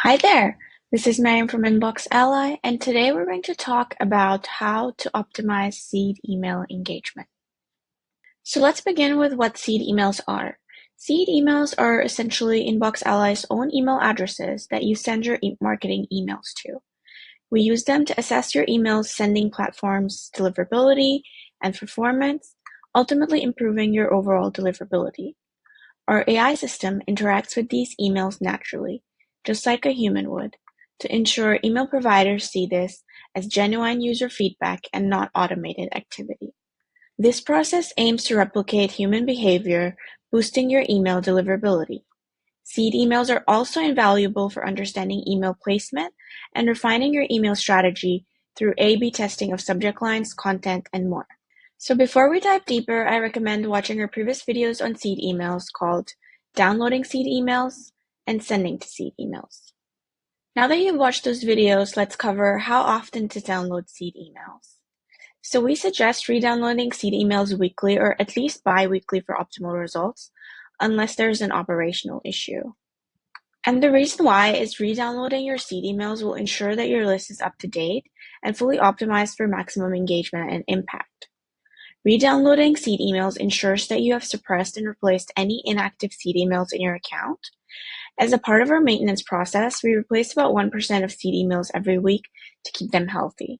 Hi there, this is Mariam from InboxAlly, and today we're going to talk about how to optimize seed email engagement. So let's begin with what seed emails are. Seed emails are essentially InboxAlly's own email addresses that you send your marketing emails to. We use them to assess your email sending platform's deliverability and performance, ultimately improving your overall deliverability. Our AI system interacts with these emails naturally, just like a human would, to ensure email providers see this as genuine user feedback and not automated activity. This process aims to replicate human behavior, boosting your email deliverability. Seed emails are also invaluable for understanding email placement and refining your email strategy through A/B testing of subject lines, content, and more. So before we dive deeper, I recommend watching our previous videos on seed emails called Downloading Seed Emails and Sending to Seed Emails. Now that you've watched those videos, let's cover how often to download seed emails. So we suggest re-downloading seed emails weekly or at least bi-weekly for optimal results, unless there's an operational issue. And the reason why is re-downloading your seed emails will ensure that your list is up to date and fully optimized for maximum engagement and impact. Re-downloading seed emails ensures that you have suppressed and replaced any inactive seed emails in your account. As a part of our maintenance process, we replace about 1% of seed emails every week to keep them healthy.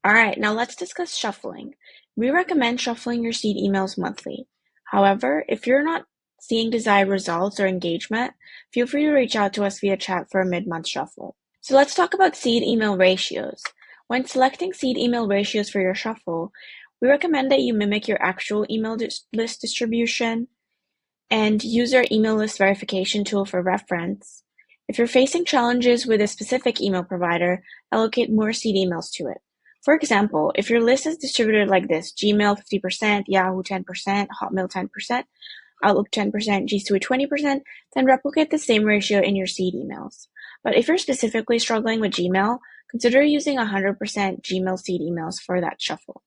All right, now let's discuss shuffling. We recommend shuffling your seed emails monthly. However, if you're not seeing desired results or engagement, feel free to reach out to us via chat for a mid-month shuffle. So let's talk about seed email ratios. When selecting seed email ratios for your shuffle, we recommend that you mimic your actual email list distribution and use our email list verification tool for reference. If you're facing challenges with a specific email provider, allocate more seed emails to it. For example, if your list is distributed like this, Gmail 50%, Yahoo 10%, Hotmail 10%, Outlook 10%, G Suite 20%, then replicate the same ratio in your seed emails. But if you're specifically struggling with Gmail, consider using 100% Gmail seed emails for that shuffle.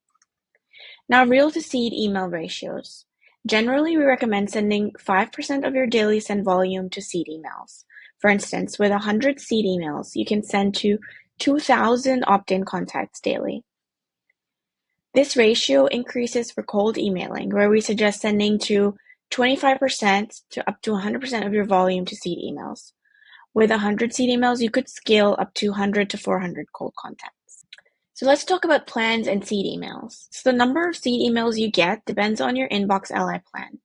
Now, real to seed email ratios. Generally, we recommend sending 5% of your daily send volume to seed emails. For instance, with 100 seed emails, you can send to 2,000 opt-in contacts daily. This ratio increases for cold emailing, where we suggest sending to 25% to up to 100% of your volume to seed emails. With 100 seed emails, you could scale up to 100 to 400 cold contacts. So let's talk about plans and seed emails. So the number of seed emails you get depends on your InboxAlly plan.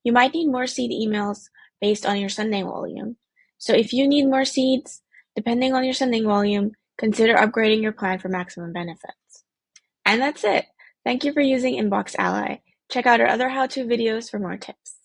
You might need more seed emails based on your sending volume. So if you need more seeds, depending on your sending volume, consider upgrading your plan for maximum benefits. And that's it. Thank you for using InboxAlly. Check out our other how-to videos for more tips.